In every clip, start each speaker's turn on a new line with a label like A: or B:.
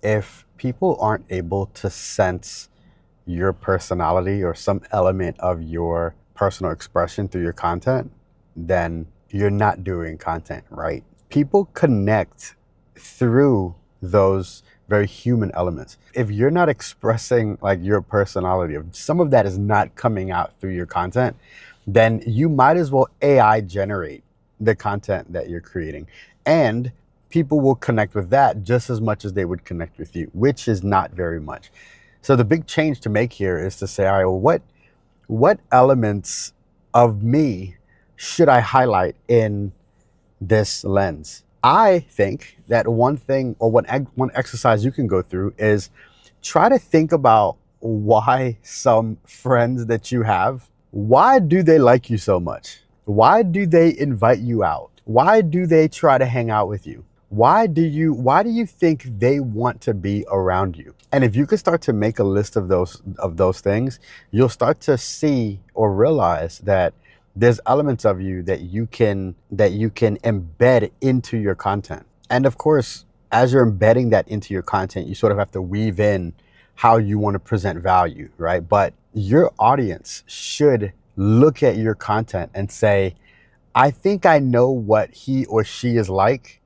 A: if people aren't able to sense your personality or some element of your personal expression through your content, then you're not doing content right. People connect through those very human elements. If you're not expressing like your personality, if some of that is not coming out through your content, then you might as well AI generate the content that you're creating. And people will connect with that just as much as they would connect with you, which is not very much. So the big change to make here is to say, all right, well, what elements of me should I highlight in this lens? I think that one thing or one exercise you can go through is try to think about why some friends that you have, why do they like you so much? Why do they invite you out? Why do they try to hang out with you? Why do you think they want to be around you? And if you could start to make a list of those things, you'll start to see or realize that there's elements of you that you can embed into your content. And of course, as you're embedding that into your content, you sort of have to weave in how you want to present value, right? But your audience should look at your content and say, I think I know what he or she is like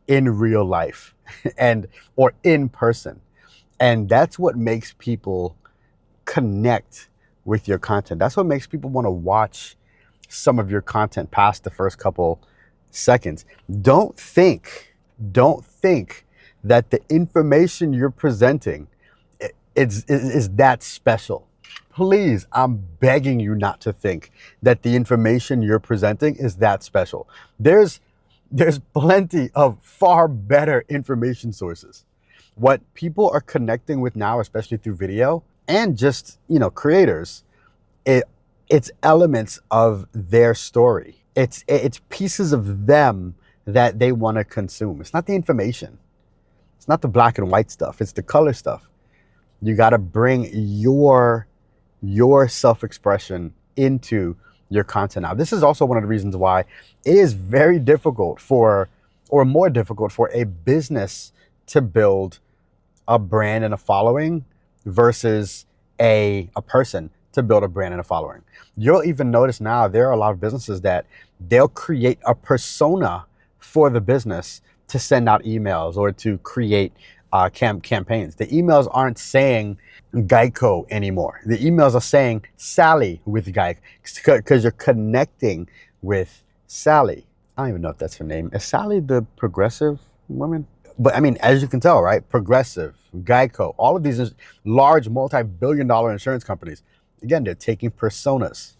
A: in real life and or in person. And that's what makes people connect with your content. That's what makes people want to watch some of your content past the first couple seconds. Don't think that the information you're presenting is that special. Please, I'm begging you not to think that the information you're presenting is that special. There's there's plenty of far better information sources. What people are connecting with now, especially through video and just, creators, it it's elements of their story. It's pieces of them that they want to consume. It's not the information. It's not the black and white stuff. It's the color stuff. You got to bring your self-expression into your content. Now, this is also one of the reasons why it is very difficult or more difficult for a business to build a brand and a following versus a person to build a brand and a following. You'll even notice now there are a lot of businesses that they'll create a persona for the business to send out emails or to create campaigns. The emails aren't saying Geico anymore. The emails are saying Sally with Geico because you're connecting with Sally. I don't even know if that's her name. Is Sally the progressive woman? But I mean, as you can tell, right? Progressive, Geico, all of these large multi-billion dollar insurance companies, again, they're taking personas.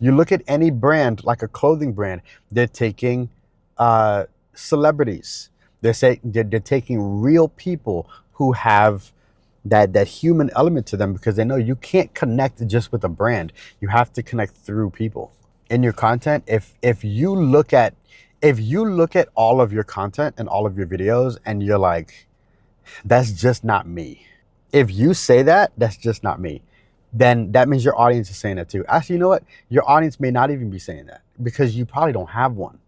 A: You look at any brand, like a clothing brand, they're taking celebrities. They're taking real people who have that human element to them because they know you can't connect just with a brand. You have to connect through people. In your content, if you look at all of your content and all of your videos and you're like, that's just not me. If you say that, that's just not me, then that means your audience is saying that too. Actually, you know what? Your audience may not even be saying that because you probably don't have one.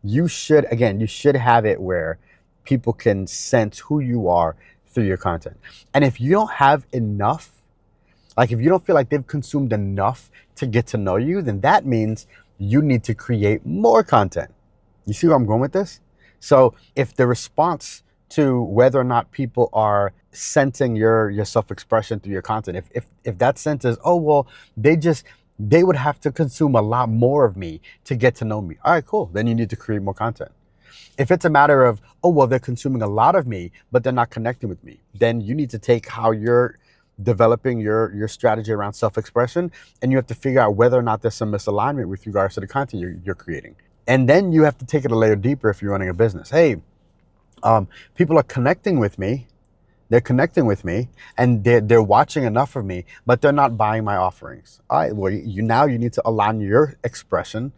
A: You should have it where people can sense who you are through your content. And if you don't have enough, like if you don't feel like they've consumed enough to get to know you, then that means you need to create more content. You see where I'm going with this? So if the response to whether or not people are sensing your self-expression through your content, if that sense is, oh well, they would have to consume a lot more of me to get to know me. All right, cool. Then you need to create more content. If it's a matter of, oh well, they're consuming a lot of me, but they're not connecting with me, then you need to take how you're developing your strategy around self-expression, and you have to figure out whether or not there's some misalignment with regards to the content you're creating. And then you have to take it a layer deeper if you're running a business. Hey, people are connecting with me. They're connecting with me and they're watching enough of me, but they're not buying my offerings. All right, well, you need to align your expression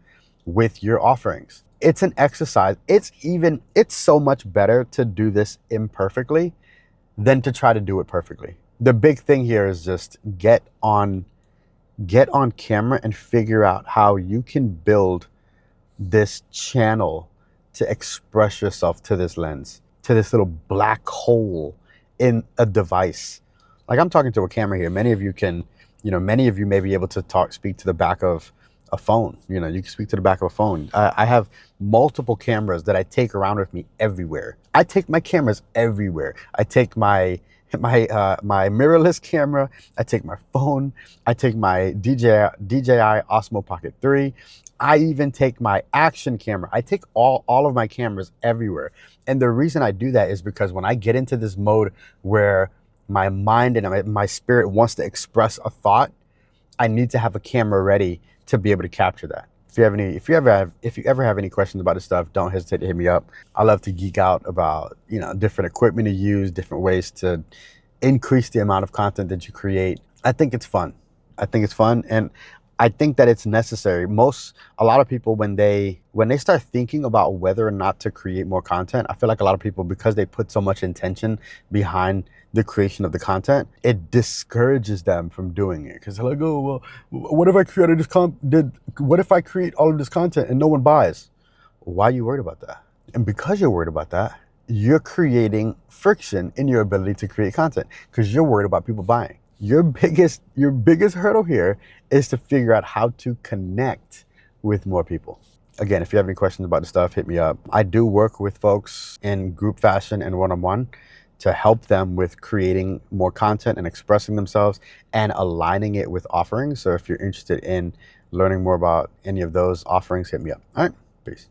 A: with your offerings. It's an exercise. It's so much better to do this imperfectly than to try to do it perfectly. The big thing here is just get on camera and figure out how you can build this channel to express yourself to this lens, to this little black hole in a device. Like, I'm talking to a camera here. Many of you can, many of you may be able to speak to the back of a phone. You can speak to the back of a phone. I have multiple cameras that I take around with me everywhere. I take my cameras everywhere. I take my mirrorless camera. I take my phone. I take my DJI Osmo Pocket 3. I even take my action camera. I take all of my cameras everywhere. And the reason I do that is because when I get into this mode where my mind and my spirit wants to express a thought, I need to have a camera ready to be able to capture that. If you ever have any questions about this stuff, don't hesitate to hit me up. I love to geek out about, different equipment to use, different ways to increase the amount of content that you create. I think it's fun. And I think that it's necessary. A lot of people, when they start thinking about whether or not to create more content, I feel like a lot of people, because they put so much intention behind the creation of the content, it discourages them from doing it. Because they're like, oh, well, what if I create all of this content and no one buys? Why are you worried about that? And because you're worried about that, you're creating friction in your ability to create content because you're worried about people buying. Your biggest hurdle here is to figure out how to connect with more people. Again, if you have any questions about the stuff, hit me up. I do work with folks in group fashion and one-on-one to help them with creating more content and expressing themselves and aligning it with offerings. So if you're interested in learning more about any of those offerings, hit me up. All right, peace.